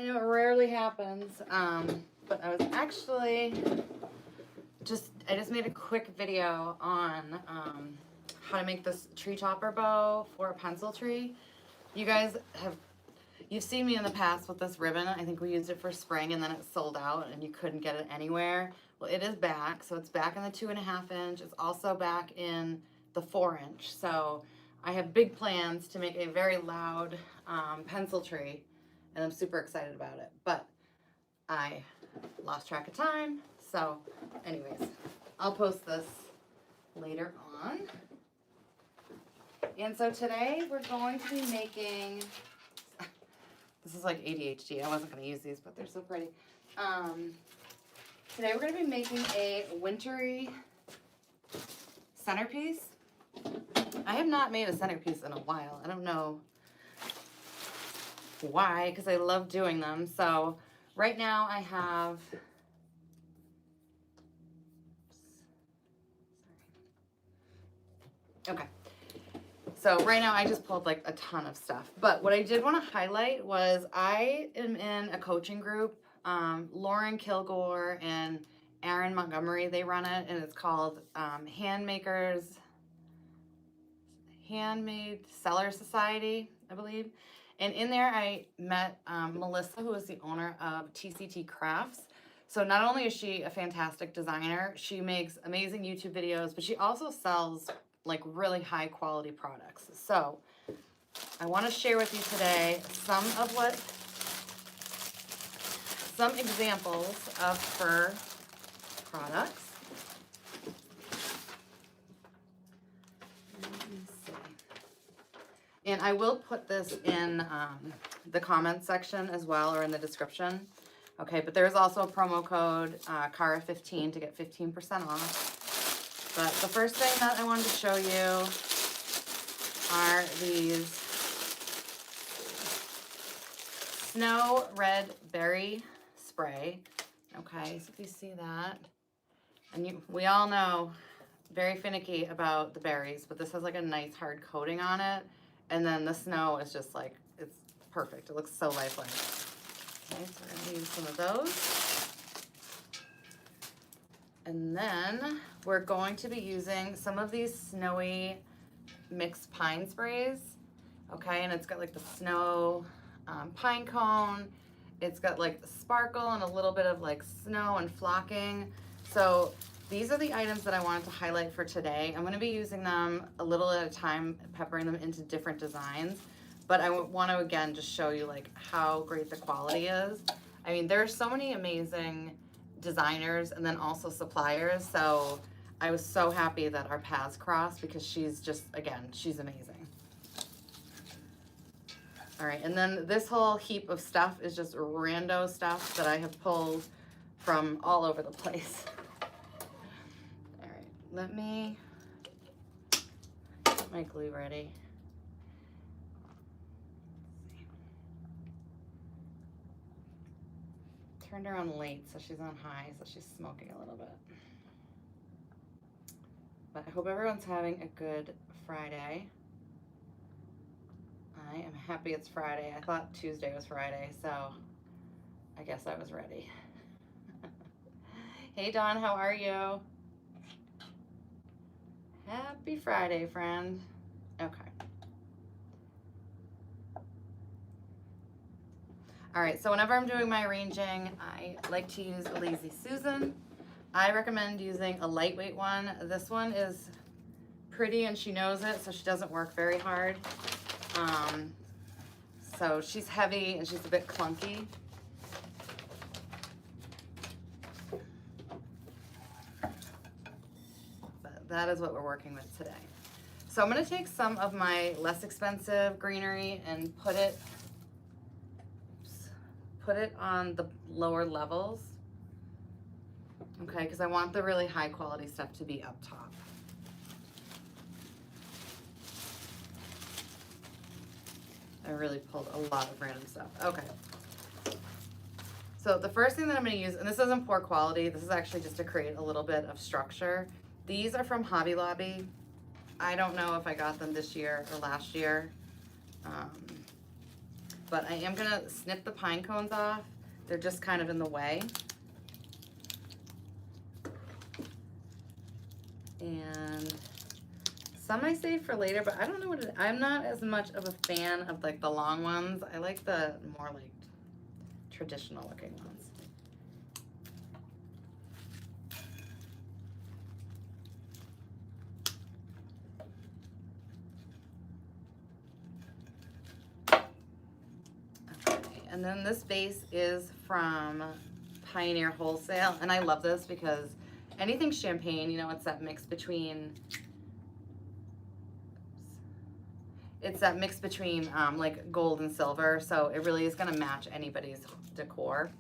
know it rarely happens, but I was actually I just made a quick video on how to make this tree topper bow for a pencil tree. You guys you've seen me in the past with this ribbon. I think we used it for spring and then it sold out and you couldn't get it anywhere. Well, it is back. So it's back in the 2.5 inch. It's also back in the 4 inch. So I have big plans to make a very loud pencil tree and I'm super excited about it. But I lost track of time. So anyways, I'll post this later on. And so today we're going to be making, this is like ADHD. I wasn't going to use these, but they're so pretty. Today we're going to be making a wintry centerpiece. I have not made a centerpiece in a while. I don't know why, because I love doing them. So right now I have, okay. So right now I just pulled like a ton of stuff. But what I did want to highlight was I am in a coaching group. Lauren Kilgore and Aaron Montgomery, they run it, and it's called Handmade Seller Society, I believe. And in there I met Melissa, who is the owner of TCT Crafts. So not only is she a fantastic designer, she makes amazing YouTube videos, but she also sells like really high quality products. So I want to share with you today some examples of her products. Let me see. And I will put this in the comments section as well, or in the description. Okay, but there's also a promo code, Cara15, to get 15% off. But the first thing that I wanted to show you are these Snow Red Berry Spray. Okay, so if you see that, and we all know, very finicky about the berries, but this has like a nice hard coating on it. And then the snow is just like, it's perfect. It looks so lifelike. Okay, so we're gonna use some of those. And then we're going to be using some of these snowy mixed pine sprays. Okay, and it's got like the snow pine cone. It's got like the sparkle and a little bit of like snow and flocking. So these are the items that I wanted to highlight for today. I'm going to be using them a little at a time, peppering them into different designs. But I want to again just show you like how great the quality is. I mean, there are so many amazing designers and then also suppliers. So I was so happy that our paths crossed because she's just, again, she's amazing. All right, and then this whole heap of stuff is just rando stuff that I have pulled from all over the place. All right, let me get my glue ready. Turned her on late, so she's on high, so she's smoking a little bit. But I hope everyone's having a good Friday. I am happy it's Friday. I thought Tuesday was Friday, so I guess I was ready. Hey Dawn, how are you? Happy Friday, friend. Okay. All right, so whenever I'm doing my arranging, I like to use a Lazy Susan. I recommend using a lightweight one. This one is pretty and she knows it, so she doesn't work very hard. So she's heavy and she's a bit clunky. But that is what we're working with today. So I'm gonna take some of my less expensive greenery and put it on the lower levels, okay, because I want the really high quality stuff to be up top. I really pulled a lot of random stuff. Okay. So the first thing that I'm going to use, and this isn't poor quality, this is actually just to create a little bit of structure. These are from Hobby Lobby. I don't know if I got them this year or last year. but I am gonna snip the pine cones off. They're just kind of in the way. And some I save for later, but I don't know what I'm not as much of a fan of like the long ones. I like the more like traditional looking ones. And then this base is from Pioneer Wholesale, and I love this because anything champagne, you know, it's that mix between, like gold and silver, so it really is gonna match anybody's decor.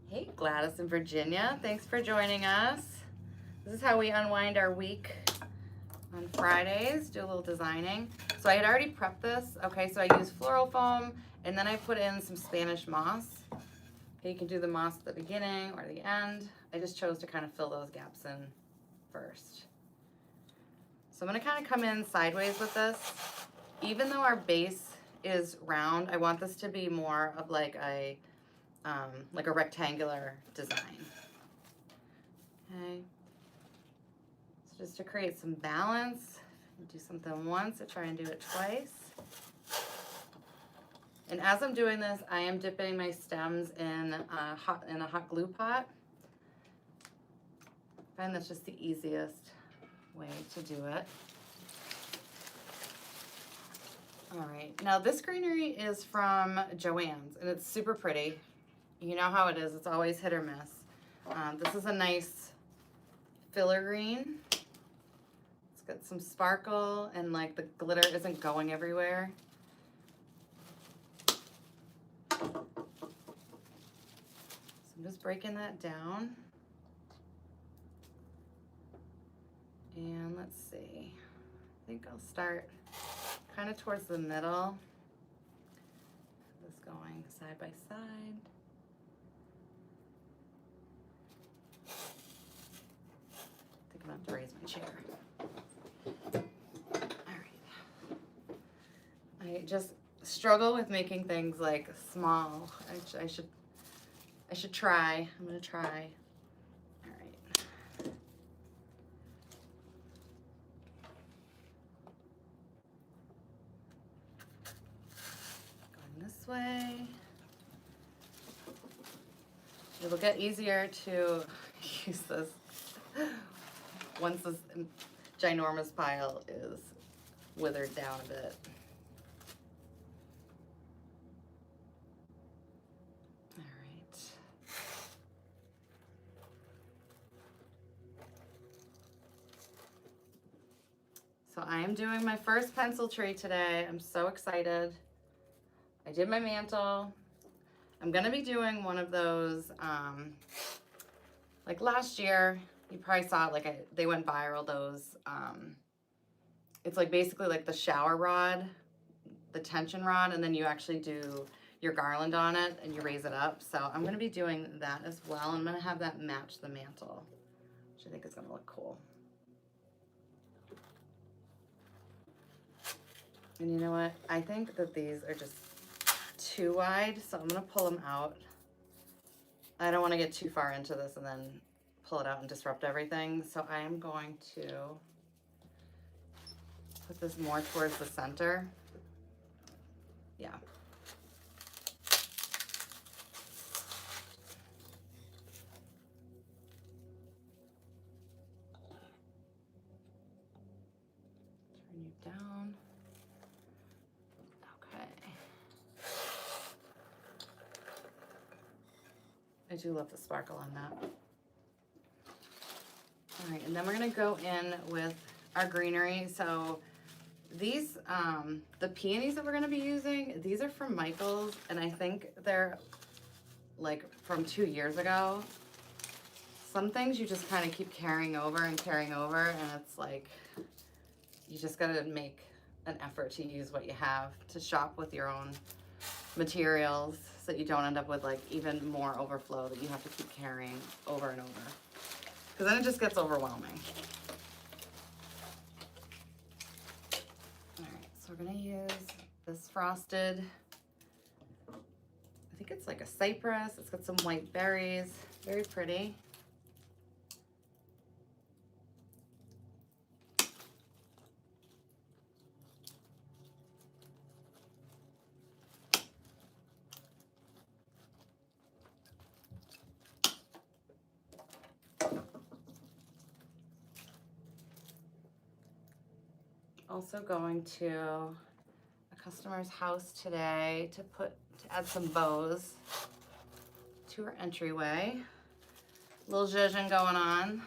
Hey, Gladys in Virginia, thanks for joining us. This is how we unwind our week on Fridays, do a little designing. So I had already prepped this. Okay, so I used floral foam, and then I put in some Spanish moss. Okay, you can do the moss at the beginning or the end. I just chose to kind of fill those gaps in first. So I'm gonna kind of come in sideways with this. Even though our base is round, I want this to be more of like a rectangular design. Okay. So just to create some balance, do something once, I try and do it twice. And as I'm doing this, I am dipping my stems in a hot glue pot. I find that's just the easiest way to do it. All right, now this greenery is from Joann's, and it's super pretty. You know how it is, it's always hit or miss. This is a nice filler green. It's got some sparkle, and like the glitter isn't going everywhere. So I'm just breaking that down. And let's see, I think I'll start kind of towards the middle. Just going side by side. I think I'm gonna have to raise my chair. I just struggle with making things like small. I should try. I'm gonna try. All right. Going this way. It'll get easier to use this once this ginormous pile is withered down a bit. So I am doing my first pencil tree today. I'm so excited. I did my mantle. I'm gonna be doing one of those, like last year, you probably saw it, like they went viral, those, it's like basically like the shower rod, the tension rod, and then you actually do your garland on it and you raise it up. So I'm gonna be doing that as well. I'm gonna have that match the mantle, which I think is gonna look cool. And you know what? I think that these are just too wide, so I'm gonna pull them out. I don't wanna get too far into this and then pull it out and disrupt everything. So I am going to put this more towards the center. Yeah. Turn you down. I do love the sparkle on that. All right, and then we're gonna go in with our greenery. So these, the peonies that we're gonna be using, these are from Michael's, and I think they're like from 2 years ago. Some things you just kind of keep carrying over, and it's like, you just gotta make an effort to use what you have, to shop with your own materials so that you don't end up with like even more overflow that you have to keep carrying over and over, because then it just gets overwhelming. All right, so So we're gonna use this frosted, I think it's like a cypress. It's got some white berries, very pretty. Also going to a customer's house today to add some bows to her entryway. Little zhuzhin going on.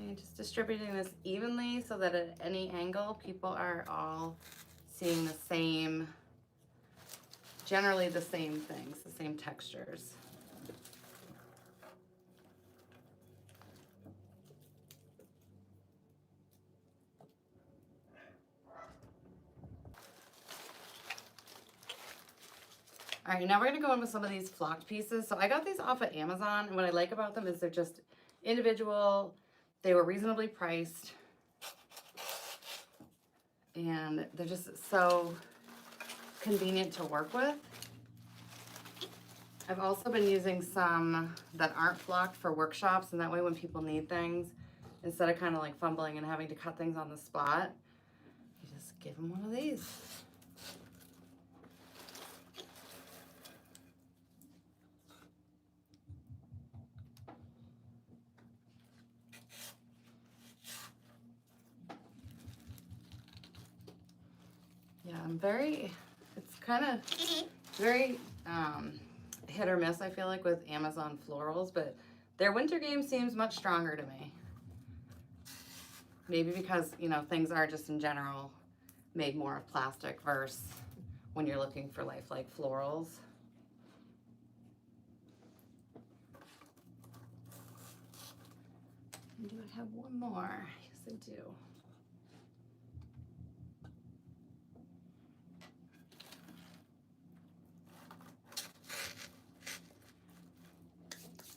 Okay, just distributing this evenly so that at any angle people are all seeing the same, generally the same things, the same textures. All right, now we're gonna go in with some of these flocked pieces. So I got these off of Amazon, and what I like about them is they're just individual. They were reasonably priced, and they're just so convenient to work with. I've also been using some that aren't flocked for workshops, and that way when people need things, instead of kind of like fumbling and having to cut things on the spot, you just give them one of these. Yeah, it's kind of very hit or miss, I feel like, with Amazon florals, but their winter game seems much stronger to me. Maybe because, you know, things are just in general made more of plastic versus when you're looking for lifelike florals. And do I have one more? Yes, I do.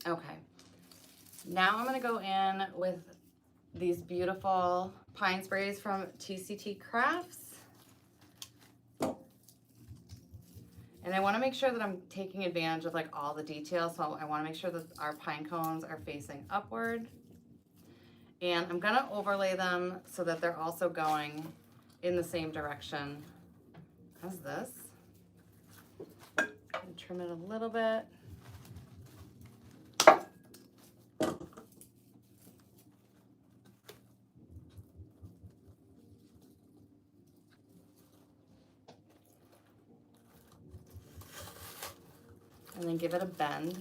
Okay, now I'm gonna go in with these beautiful pine sprays from TCT Crafts. And I wanna make sure that I'm taking advantage of like all the details. So I wanna make sure that our pine cones are facing upward. And I'm gonna overlay them so that they're also going in the same direction as this. Trim it a little bit. And then give it a bend.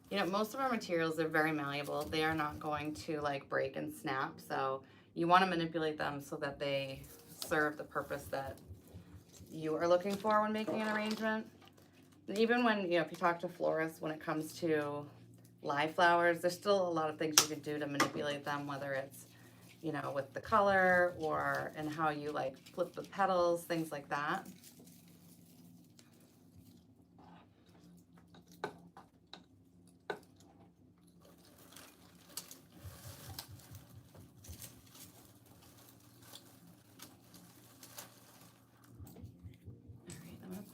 You know, most of our materials are very malleable. They are not going to like break and snap. So you want to manipulate them so that they serve the purpose that you are looking for when making an arrangement. And even when, you know, if you talk to florists, when it comes to live flowers, there's still a lot of things you can do to manipulate them, whether it's, you know, with the color or and how you like flip the petals, things like that.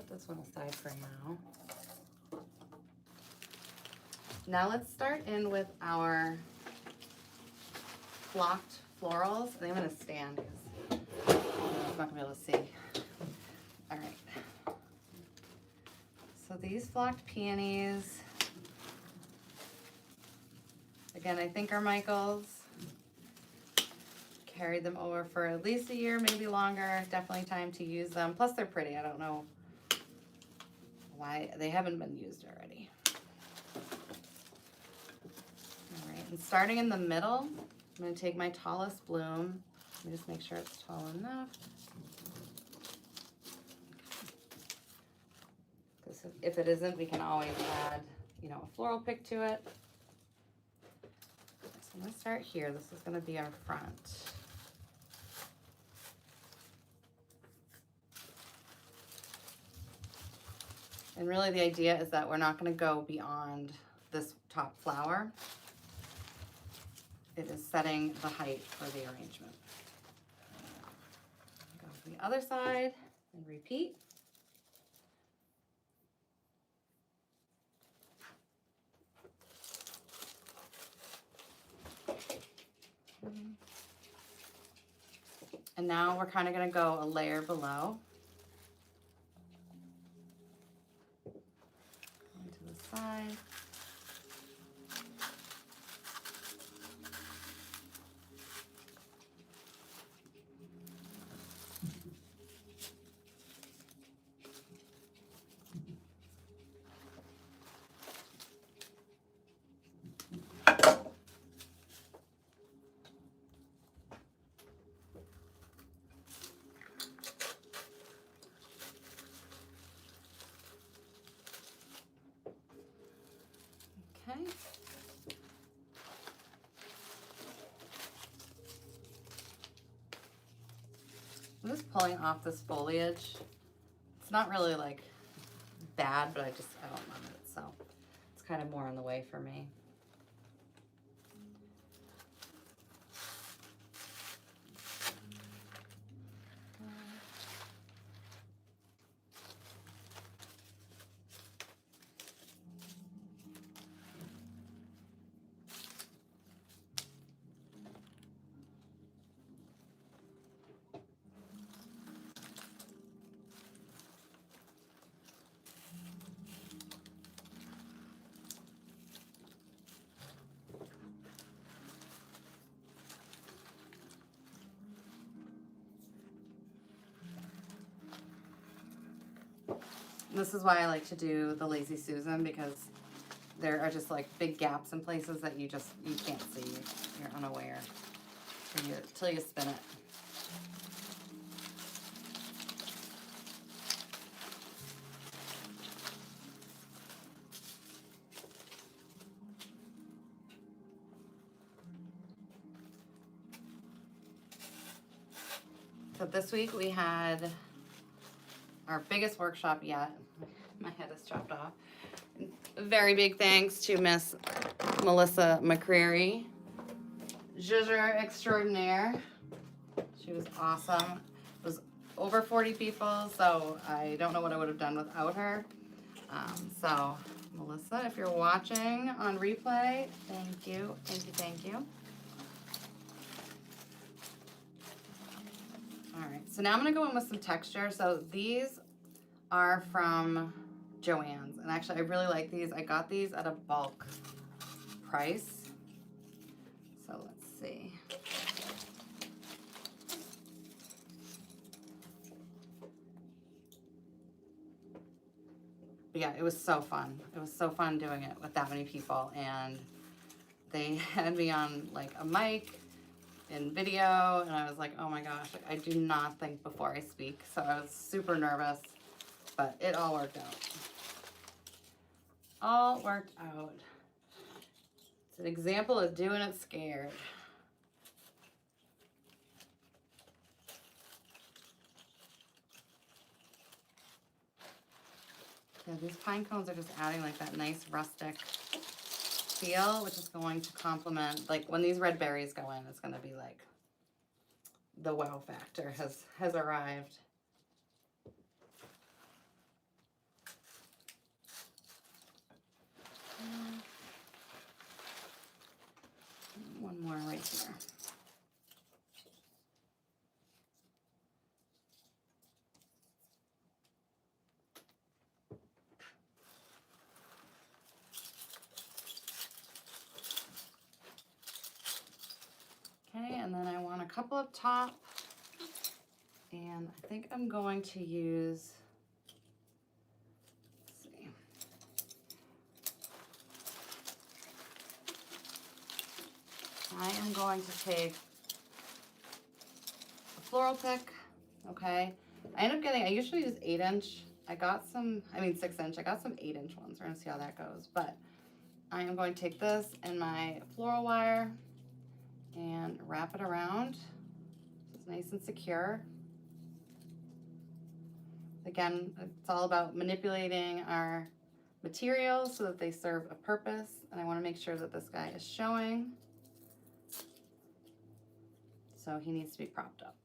This one aside for now. Now let's start in with our flocked florals. And I'm going to stand because I'm not going to be able to see. All right. So these flocked peonies, again, I think are Michael's. Carried them over for at least a year, maybe longer. Definitely time to use them. Plus they're pretty. I don't know why they haven't been used already. All right, and starting in the middle, I'm going to take my tallest bloom. Let me just make sure it's tall enough. Because if it isn't, we can always add, you know, a floral pick to it. So I'm going to start here. This is going to be our front. And really the idea is that we're not going to go beyond this top flower. It is setting the height for the arrangement. Go to the other side and repeat. And now we're kind of going to go a layer below. Going to the side. Okay. I'm just pulling off this foliage. It's not really like bad, but I don't love it. So it's kind of more in the way for me. This is why I like to do the Lazy Susan, because there are just like big gaps in places that you can't see. You're unaware till you spin it. So this week we had our biggest workshop yet. My head is chopped off. Very big thanks to Miss Melissa McCreary, Zhuzher extraordinaire. She was awesome. It was over 40 people, so I don't know what I would have done without her. So Melissa, if you're watching on replay, thank you, thank you, thank you. All right, so now I'm gonna go in with some texture. So these are from Joann's, and actually I really like these. I got these at a bulk price. So let's see. But yeah, it was so fun. It was so fun doing it with that many people, and they had me on like a mic in video, and I was like, oh my gosh, like, I do not think before I speak, so I was super nervous, but it all worked out. All worked out. It's an example of doing it scared. Yeah, these pine cones are just adding like that nice rustic feel, which is going to complement, like when these red berries go in, it's going to be like the wow factor has arrived. One more right here. Okay, and then I want a couple up top, and I think I'm going to use, let's see. I am going to take a floral pick, okay? I end up getting, I usually use 8-inch. I got some, 6-inch. I got some 8-inch ones. We're gonna see how that goes. But I am going to take this and my floral wire and wrap it around so it's nice and secure. Again, it's all about manipulating our materials so that they serve a purpose. And I want to make sure that this guy is showing. So he needs to be propped up.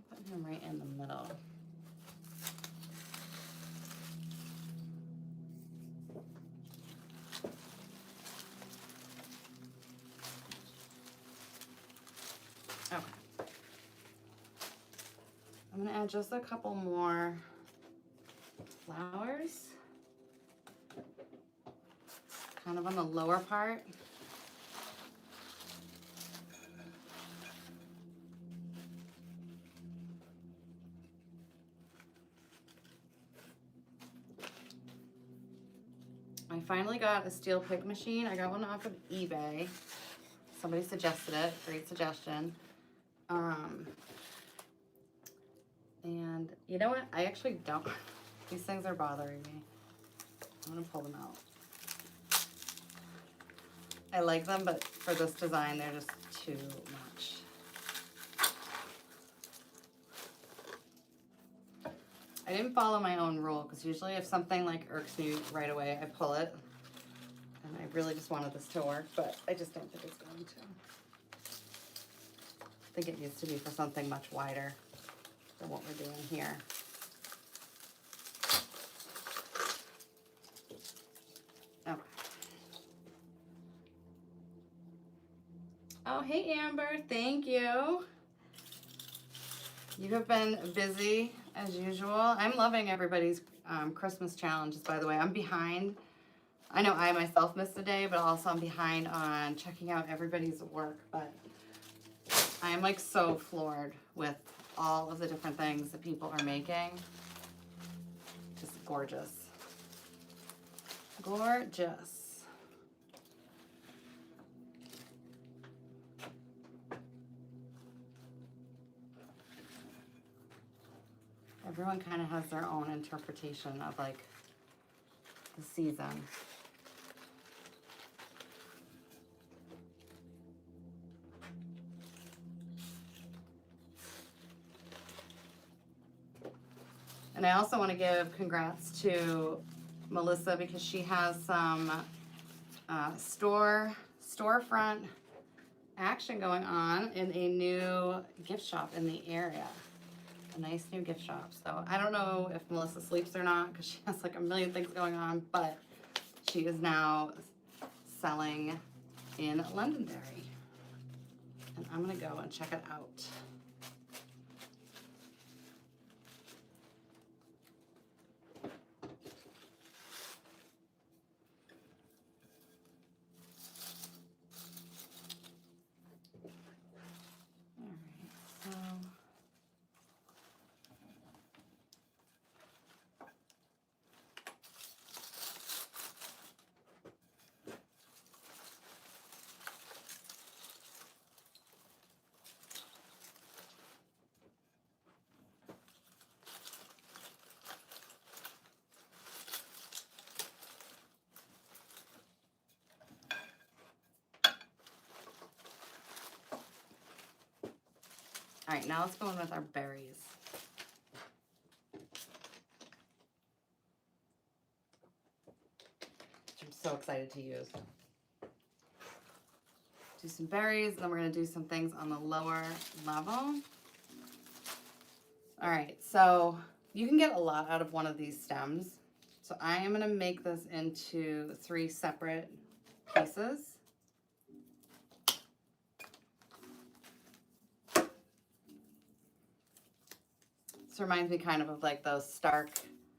Put him right in the middle. Okay. I'm gonna add just a couple more flowers, kind of on the lower part. I finally got a steel pick machine. I got one off of eBay. Somebody suggested it, great suggestion. And you know what? I actually don't. These things are bothering me. I'm gonna pull them out. I like them, but for this design, they're just too much. I didn't follow my own rule, because usually if something like irks me right away, I pull it. And I really just wanted this to work, but I just don't think it's going to. I think it needs to be for something much wider than what we're doing here. Okay. Oh, hey Amber, thank you. You have been busy as usual. I'm loving everybody's Christmas challenges, by the way. I'm behind. I know I myself missed a day, but also I'm behind on checking out everybody's work. But I am like so floored with all of the different things that people are making. Just gorgeous. Gorgeous. Everyone kind of has their own interpretation of like the season. And I also want to give congrats to Melissa because she has some storefront action going on in a new gift shop in the area. A nice new gift shop. So I don't know if Melissa sleeps or not because she has like a million things going on, but she is now selling in Londonderry. And I'm gonna go and check it out. All right, now let's go in with our berries. Which I'm so excited to use. Do some berries, and then we're gonna do some things on the lower level. All right, so you can get a lot out of one of these stems. So I am gonna make this into 3 separate pieces. This reminds me kind of like those stark,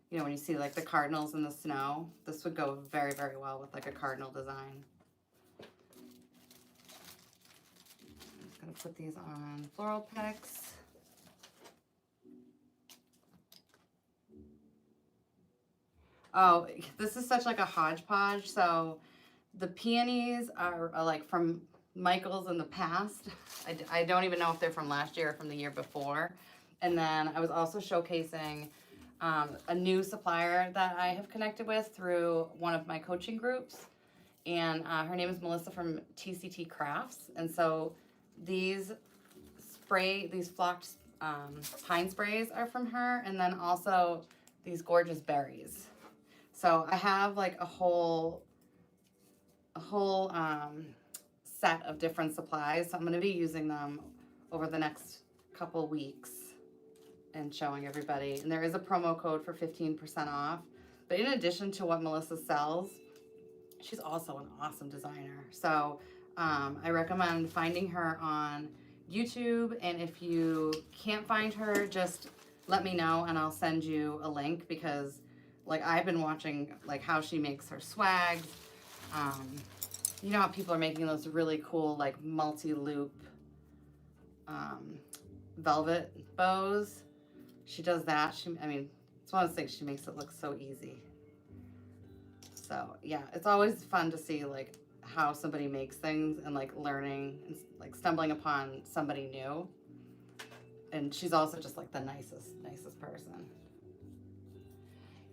you know, when you see like the cardinals in the snow. This would go very, very well with like a cardinal design. I'm just gonna put these on floral picks. Oh, this is such like a hodgepodge. So the peonies are like from Michael's in the past. I don't even know if they're from last year or from the year before. And then I was also showcasing a new supplier that I have connected with through one of my coaching groups. And her name is Melissa from TCT Crafts. And so these flocked pine sprays are from her. And then also these gorgeous berries. So I have like a whole set of different supplies. So I'm going to be using them over the next couple weeks and showing everybody. And there is a promo code for 15% off. But in addition to what Melissa sells, she's also an awesome designer. So I recommend finding her on YouTube. And if you can't find her, just let me know and I'll send you a link, because like I've been watching like how she makes her swags. You know how people are making those really cool like multi-loop velvet bows? She does that. I mean, it's one of those things, she makes it look so easy. So yeah, it's always fun to see like how somebody makes things and like learning and like stumbling upon somebody new. And she's also just like the nicest person.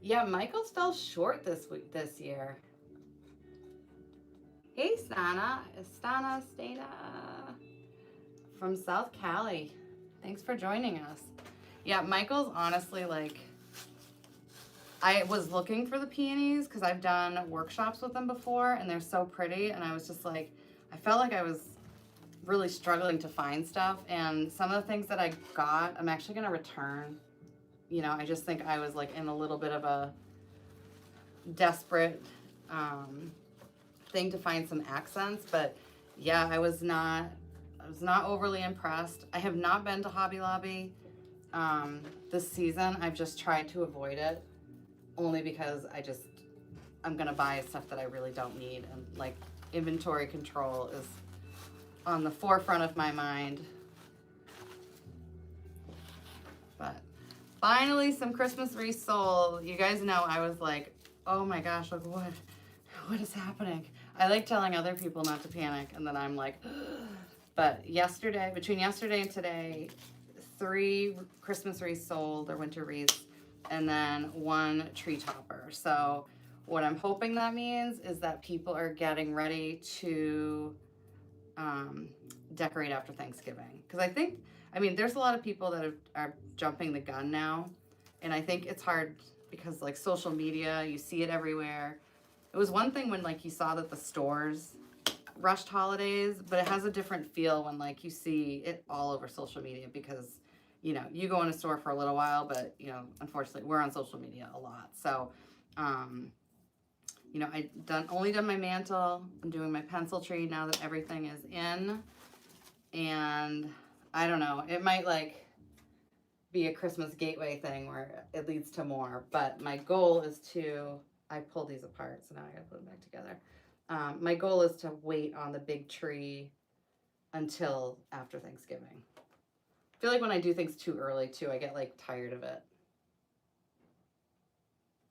Yeah, Michael's fell short this year. Hey, Stana from South Cali. Thanks for joining us. Yeah, Michael's honestly like, I was looking for the peonies because I've done workshops with them before and they're so pretty. And I was just like, I felt like I was really struggling to find stuff. And some of the things that I got, I'm actually going to return. You know, I just think I was like in a little bit of a desperate thing to find some accents. But yeah, I was not overly impressed. I have not been to Hobby Lobby this season. I've just tried to avoid it, only because I'm gonna buy stuff that I really don't need, and like inventory control is on the forefront of my mind. But finally some Christmas wreaths sold. You guys know I was like, oh my gosh, like what is happening? I like telling other people not to panic, and then I'm like, but between yesterday and today, 3 Christmas wreaths sold, or winter wreaths, and then 1 tree topper. So what I'm hoping that means is that people are getting ready to decorate after Thanksgiving. Because I mean, there's a lot of people that are jumping the gun now. And I think it's hard because like social media, you see it everywhere. It was one thing when like you saw that the stores rushed holidays, but it has a different feel when like you see it all over social media, because you know, you go in a store for a little while, but you know, unfortunately we're on social media a lot. So, you know, only done my mantle. I'm doing my pencil tree now that everything is in, and I don't know, it might like be a Christmas gateway thing where it leads to more, but my goal is I pulled these apart, so now I gotta put them back together. My goal is to wait on the big tree until after Thanksgiving. I feel like when I do things too early too, I get like tired of it.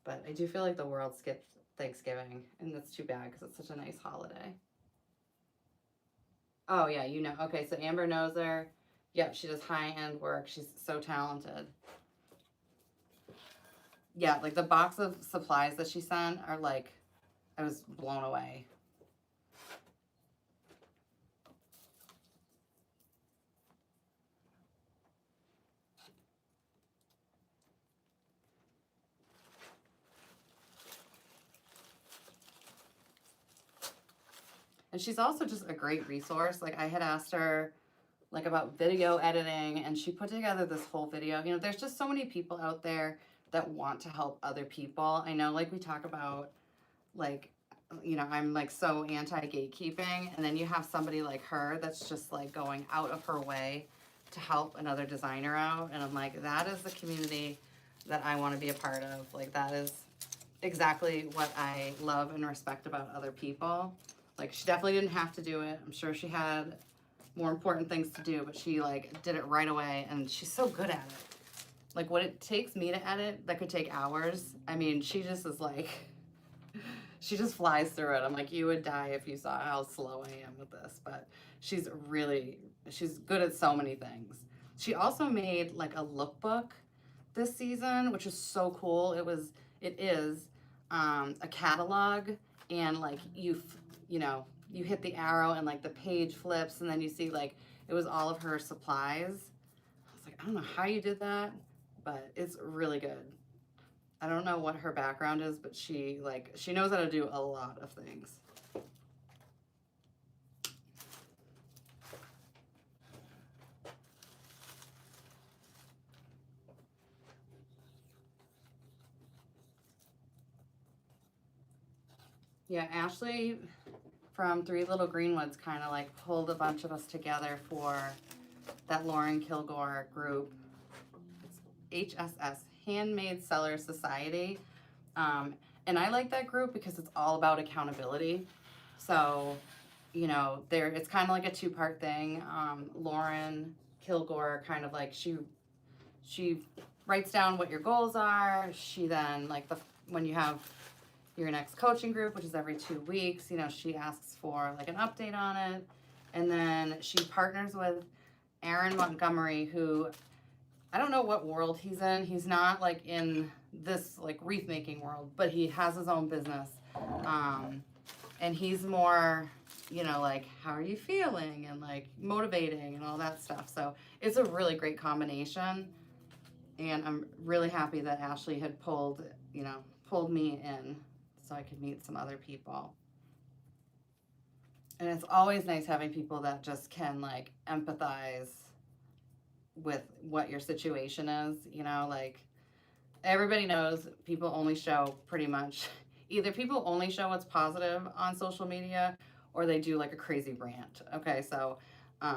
But I do feel like the world skipped Thanksgiving, and that's too bad because it's such a nice holiday. Oh yeah, you know. Okay, so Amber knows her. Yep, she does high-end work. She's so talented. Yeah, like the box of supplies that she sent are like, I was blown away. And she's also just a great resource. Like I had asked her like about video editing, and she put together this whole video. You know, there's just so many people out there that want to help other people. I know like we talk about like, you know, I'm like so anti-gatekeeping, and then you have somebody like her that's just like going out of her way to help another designer out, and I'm like, that is the community that I want to be a part of. Like that is exactly what I love and respect about other people. Like she definitely didn't have to do it. I'm sure she had more important things to do, but she like did it right away, and she's so good at it. Like what it takes me to edit that could take hours, I mean, she just is like, she just flies through it. I'm like, you would die if you saw how slow I am with this, but she's good at so many things. She also made like a lookbook this season, which is so cool. It is a catalog, and like you know, you hit the arrow and like the page flips, and then you see like it was all of her supplies. I was like, I don't know how you did that, but it's really good. I don't know what her background is, but she knows how to do a lot of things. Yeah, Ashley from Three Little Greenwoods kind of like pulled a bunch of us together for that Lauren Kilgore group. It's HSS, Handmade Seller Society. And I like that group because it's all about accountability. So, you know, it's kind of like a two-part thing. Lauren Kilgore kind of like she writes down what your goals are. She then like when you have your next coaching group, which is every 2 weeks, you know, she asks for like an update on it. And then she partners with Aaron Montgomery, who I don't know what world he's in. He's not like in this like wreath making world, but he has his own business. And he's more, you know, like, how are you feeling? And like motivating and all that stuff. So it's a really great combination. And I'm really happy that Ashley had pulled me in so I could meet some other people. And it's always nice having people that just can like empathize with what your situation is, you know, like everybody knows people only show pretty much, either people only show what's positive on social media or they do like a crazy rant. Okay, so,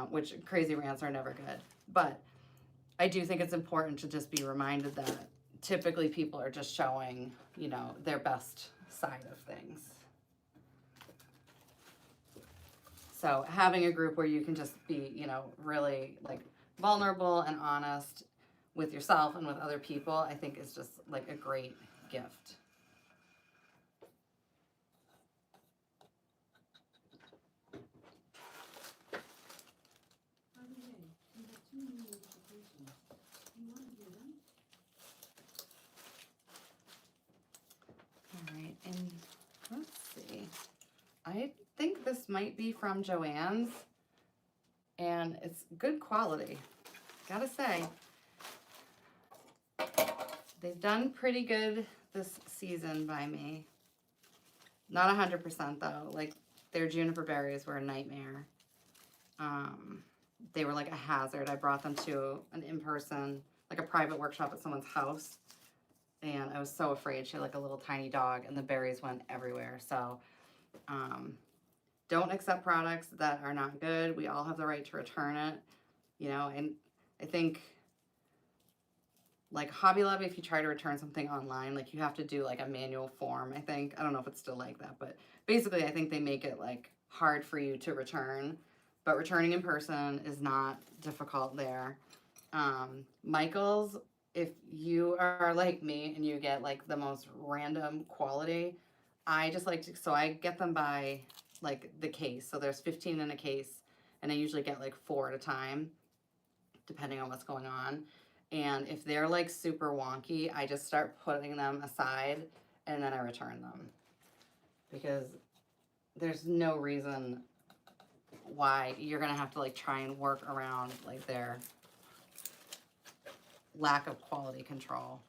which crazy rants are never good. But I do think it's important to just be reminded that typically people are just showing, you know, their best side of things. So having a group where you can just be, you know, really like vulnerable and honest with yourself and with other people, I think is just like a great gift. All right, and let's see. I think this might be from Joann's, and it's good quality. Gotta say, they've done pretty good this season by me. Not 100% though. Like their juniper berries were a nightmare. They were like a hazard. I brought them to an in-person, like a private workshop at someone's house, and I was so afraid. She had like a little tiny dog, and the berries went everywhere. So don't accept products that are not good. We all have the right to return it, you know. And I think like Hobby Lobby, if you try to return something online, like you have to do like a manual form, I think. I don't know if it's still like that, but basically I think they make it like hard for you to return, but returning in person is not difficult there. Michael's, if you are like me and you get like the most random quality, I just like to, so I get them by like the case. So there's 15 in a case, and I usually get like 4 at a time, depending on what's going on. And if they're like super wonky, I just start putting them aside and then I return them, because there's no reason why you're gonna have to like try and work around like their lack of quality control.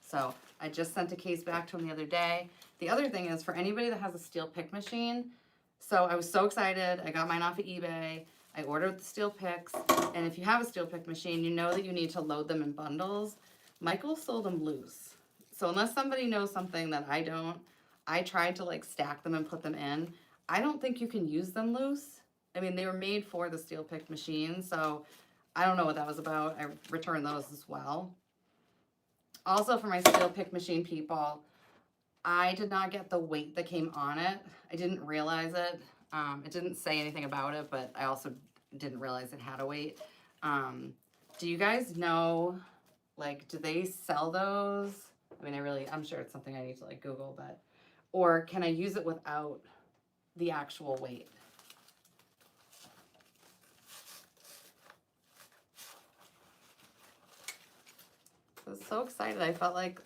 So I just sent a case back to him the other day. The other thing is, for anybody that has a steel pick machine, so I was so excited. I got mine off of eBay. I ordered the steel picks, and if you have a steel pick machine, you know that you need to load them in bundles. Michael sold them loose. So unless somebody knows something that I don't, I tried to like stack them and put them in. I don't think you can use them loose. I mean, they were made for the steel pick machine, so I don't know what that was about. I returned those as well. Also, for my steel pick machine people, I did not get the weight that came on it. I didn't realize it. It didn't say anything about it, but I also didn't realize it had a weight. Do you guys know, like, do they sell those? I mean, I'm sure it's something I need to like Google, but, or can I use it without the actual weight? I was so excited. I felt like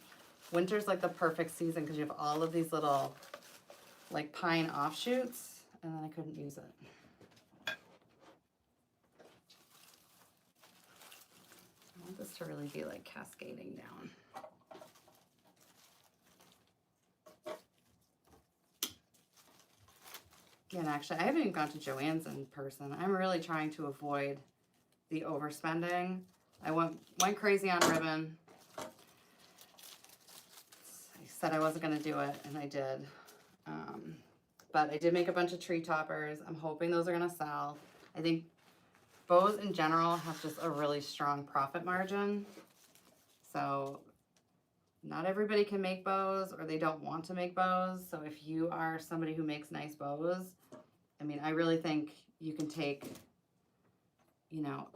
winter's like the perfect season because you have all of these little like pine offshoots, and then I couldn't use it. I want this to really be like cascading down. Yeah, and actually, I haven't even gone to Joann's in person. I'm really trying to avoid the overspending. I went crazy on ribbon. I said I wasn't going to do it, and I did. But I did make a bunch of tree toppers. I'm hoping those are going to sell. I think bows in general have just a really strong profit margin. So not everybody can make bows, or they don't want to make bows. So if you are somebody who makes nice bows, I mean, I really think you can take, you know,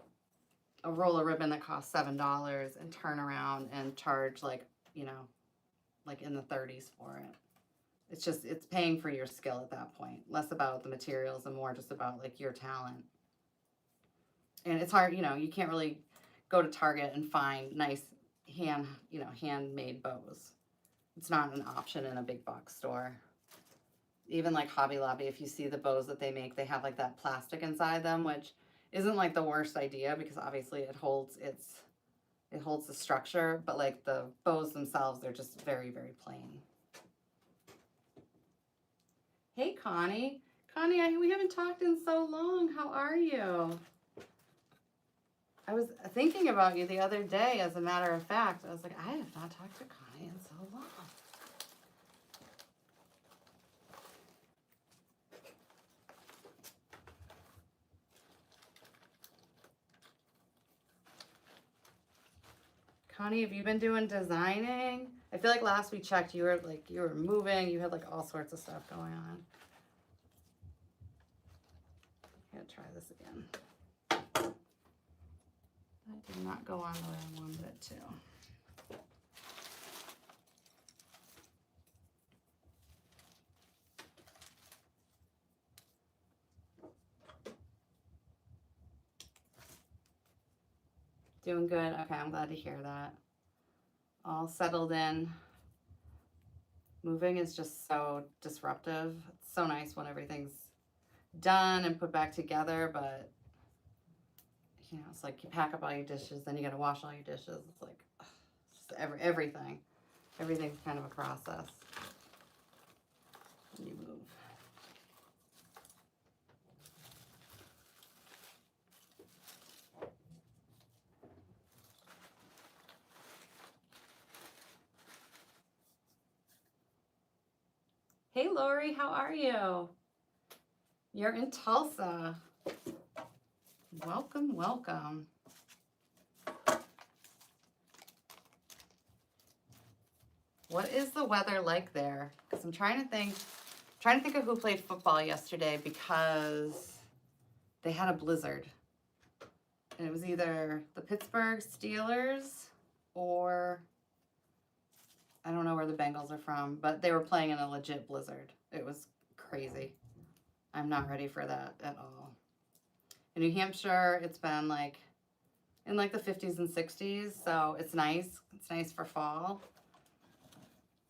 a roll of ribbon that costs $7 and turn around and charge like, you know, like in the 30s for it. It's just, it's paying for your skill at that point. Less about the materials and more just about like your talent. And it's hard, you know, you can't really go to Target and find nice handmade bows. It's not an option in a big box store. Even like Hobby Lobby, if you see the bows that they make, they have like that plastic inside them, which isn't like the worst idea because obviously it holds the structure, but like the bows themselves, they're just very, very plain. Hey, Connie. Connie, we haven't talked in so long. How are you? I was thinking about you the other day, as a matter of fact. I was like, I have not talked to Connie in so long. Connie, have you been doing designing? I feel like last we checked, you were moving, you had like all sorts of stuff going on. I'm gonna try this again. That did not go on the way I wanted it to. Doing good. Okay, I'm glad to hear that. All settled in. Moving is just so disruptive. It's so nice when everything's done and put back together, but you know, it's like you pack up all your dishes, then you gotta wash all your dishes. It's like it's just everything. Everything's kind of a process when you move. Hey, Lori, how are you? You're in Tulsa. Welcome, welcome. What is the weather like there? Because I'm trying to think of who played football yesterday because they had a blizzard. And it was either the Pittsburgh Steelers or I don't know where the Bengals are from, but they were playing in a legit blizzard. It was crazy. I'm not ready for that at all. In New Hampshire, it's been like in like the 50s and 60s, so it's nice. It's nice for fall.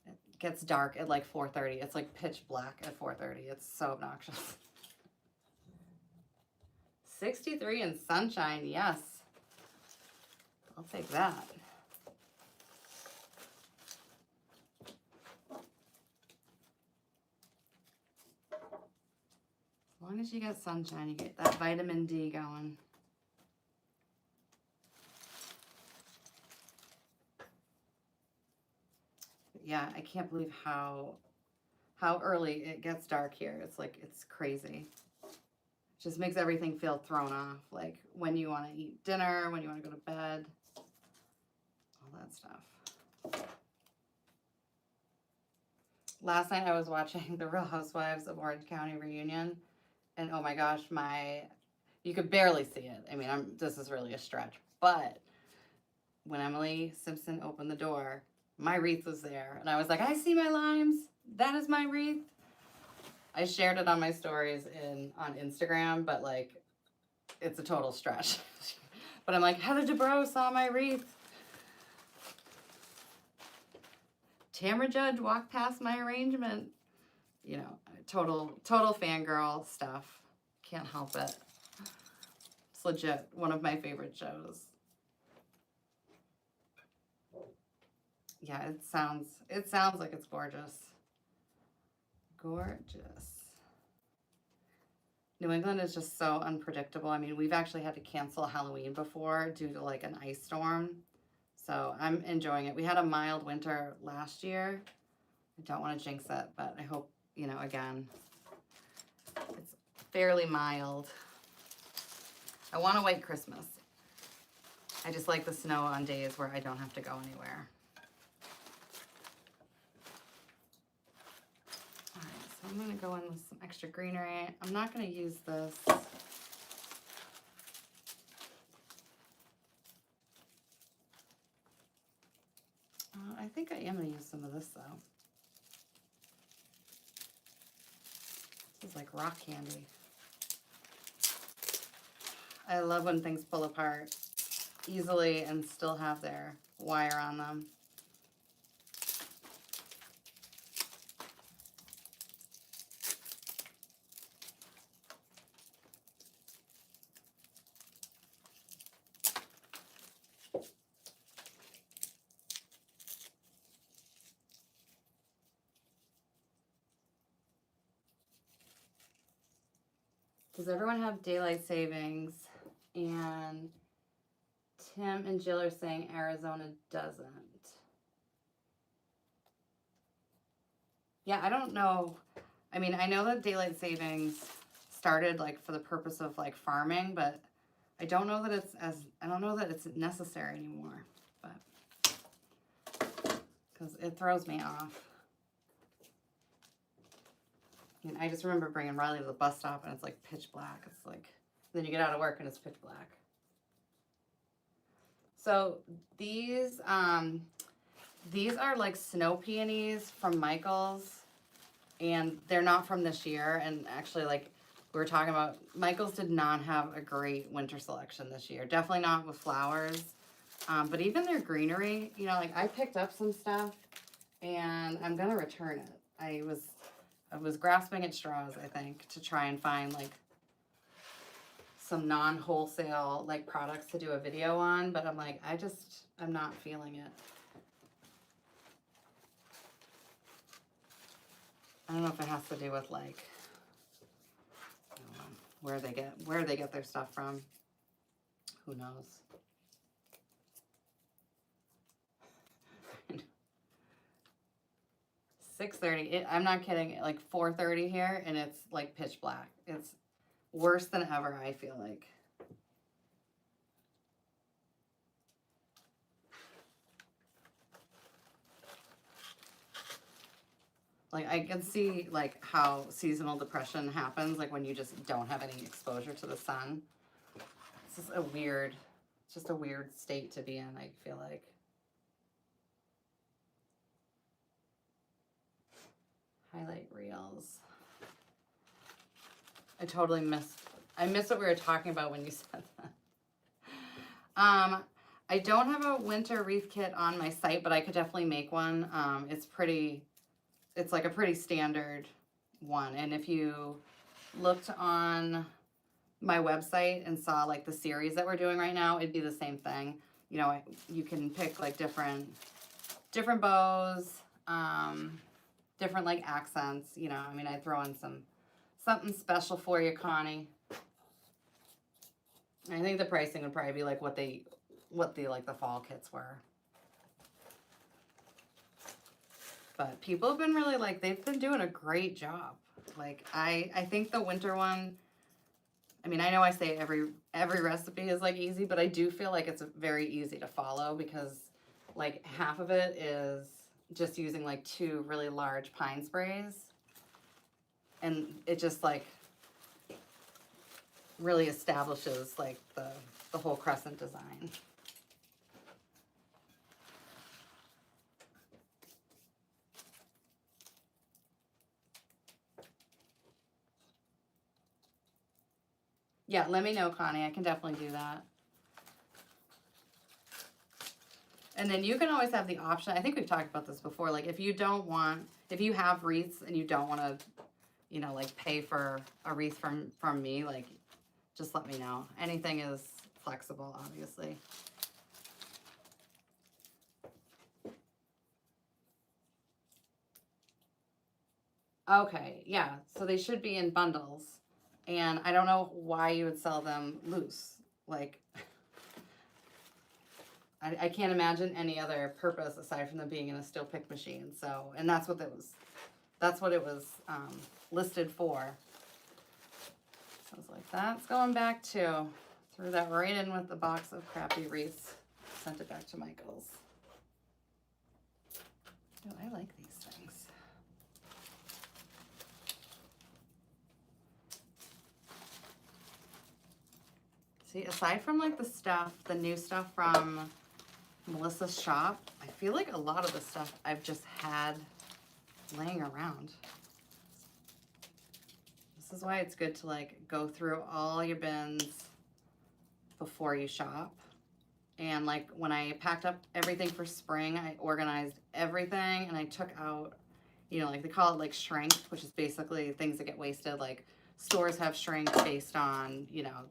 It gets dark at like 4:30. It's like pitch black at 4:30. It's so obnoxious. 63 and sunshine, yes. I'll take that. As long as you get sunshine, you get that vitamin D going. But yeah, I can't believe how early it gets dark here. It's like, it's crazy. It just makes everything feel thrown off. Like when you want to eat dinner, when you want to go to bed, all that stuff. Last night I was watching The Real Housewives of Orange County reunion. And oh my gosh, you could barely see it. I mean, this is really a stretch. But when Emily Simpson opened the door, my wreath was there. And I was like, I see my limes. That is my wreath. I shared it on my stories on Instagram, but like, it's a total stretch. But I'm like, Heather Dubrow saw my wreath. Tamara Judge walked past my arrangement. You know, total fangirl stuff. Can't help it. It's legit one of my favorite shows. Yeah, it sounds like it's gorgeous. Gorgeous. New England is just so unpredictable. I mean, we've actually had to cancel Halloween before due to like an ice storm. So I'm enjoying it. We had a mild winter last year. I don't want to jinx it, but I hope, you know, again, it's fairly mild. I want a white Christmas. I just like the snow on days where I don't have to go anywhere. All right, so I'm going to go in with some extra greenery. I'm not going to use this. I think I am going to use some of this, though. This is like rock candy. I love when things pull apart easily and still have their wire on them. Does everyone have daylight savings? And Tim and Jill are saying Arizona doesn't. Yeah, I don't know. I mean, I know that daylight savings started like for the purpose of like farming, but I don't know that it's necessary anymore, but because it throws me off. And I just remember bringing Riley to the bus stop and it's like pitch black. It's like, then you get out of work and it's pitch black. So these are like snow peonies from Michael's, and they're not from this year. And actually, like we were talking about, Michael's did not have a great winter selection this year. Definitely not with flowers. But even their greenery, you know, like I picked up some stuff and I'm gonna return it. I was grasping at straws, I think, to try and find like some non-wholesale like products to do a video on, but I'm like, I'm not feeling it. I don't know if it has to do with like, I don't know, where they get their stuff from. Who knows? 6:30. I'm not kidding. Like 4:30 here, and it's like pitch black. It's worse than ever, I feel like. Like I can see like how seasonal depression happens, like when you just don't have any exposure to the sun. It's just a weird state to be in, I feel like. Highlight reels. I missed what we were talking about when you said that. I don't have a winter wreath kit on my site, but I could definitely make one. It's like a pretty standard one. And if you looked on my website and saw like the series that we're doing right now, it'd be the same thing. You know, you can pick like different bows, different like accents, you know. I mean, I throw in something special for you, Connie. I think the pricing would probably be like what the like the fall kits were. But people have been really like, they've been doing a great job. Like I think the winter one, I mean, I know I say every recipe is like easy, but I do feel like it's very easy to follow because like half of it is just using like 2 really large pine sprays, and it just like really establishes like the whole crescent design. Yeah, let me know, Connie. I can definitely do that. And then you can always have the option, I think we've talked about this before, like if you have wreaths and you don't want to, you know, like pay for a wreath from me, like just let me know. Anything is flexible, obviously. Okay, yeah, so they should be in bundles. And I don't know why you would sell them loose. Like, I can't imagine any other purpose aside from them being in a still pick machine. So, and that's what it was listed for. So I was like, that's going back to, threw that right in with the box of crappy wreaths, sent it back to Michael's. Oh, I like these things. See, aside from like the new stuff from Melissa's shop, I feel like a lot of the stuff I've just had laying around. This is why it's good to like go through all your bins before you shop. And like when I packed up everything for spring, I organized everything and I took out, you know, like they call it like shrink, which is basically things that get wasted. Like stores have shrink based on, you know,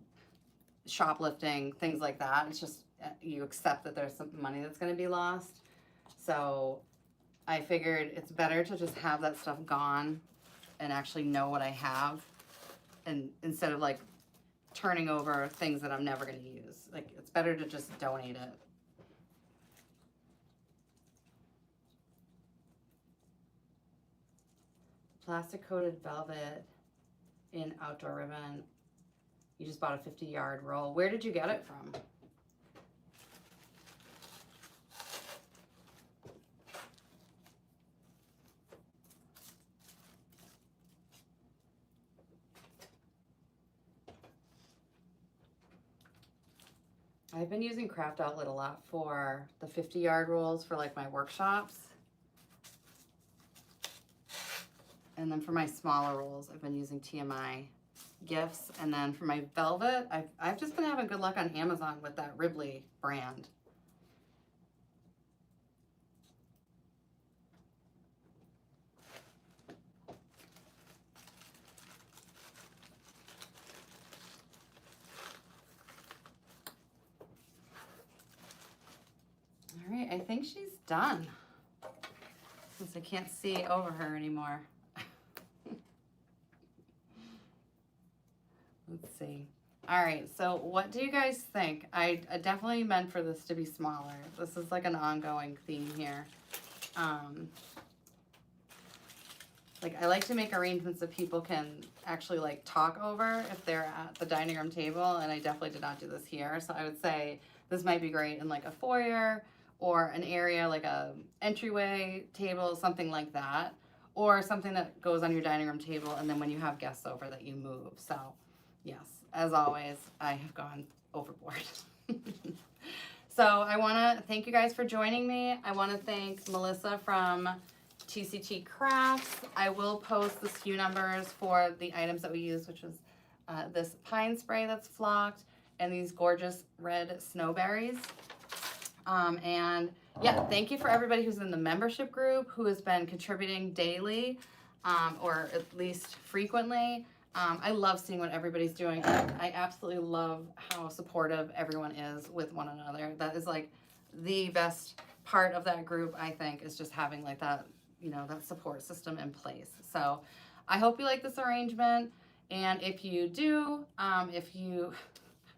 shoplifting, things like that. It's just, you accept that there's some money that's going to be lost. So I figured it's better to just have that stuff gone and actually know what I have, and instead of like turning over things that I'm never going to use. Like it's better to just donate it. Plastic coated velvet in outdoor ribbon. You just bought a 50-yard roll. Where did you get it from? I've been using Craft Outlet a lot for the 50-yard rolls for like my workshops. And then for my smaller rolls, I've been using TMI gifts. And then for my velvet, I've just been having good luck on Amazon with that Ribley brand. All right, I think she's done, since I can't see over her anymore. Let's see. All right, so what do you guys think? I definitely meant for this to be smaller. This is like an ongoing theme here. Like I like to make arrangements that people can actually like talk over if they're at the dining room table, and I definitely did not do this here. So I would say this might be great in like a foyer or an area like a entryway table, something like that, or something that goes on your dining room table, and then when you have guests over that you move. So yes, as always, I have gone overboard. So I want to thank you guys for joining me. I want to thank Melissa from TCT Crafts. I will post the SKU numbers for the items that we use, which is this pine spray that's flocked and these gorgeous red snowberries. And yeah, thank you for everybody who's in the membership group, who has been contributing daily or at least frequently. I love seeing what everybody's doing. I absolutely love how supportive everyone is with one another. That is like the best part of that group, I think, is just having like that, you know, that support system in place. So I hope you like this arrangement. And if you do, I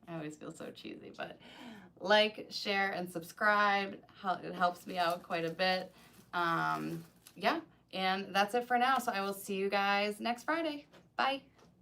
always feel so cheesy, but like, share, and subscribe. It helps me out quite a bit. Yeah, and that's it for now. So I will see you guys next Friday. Bye.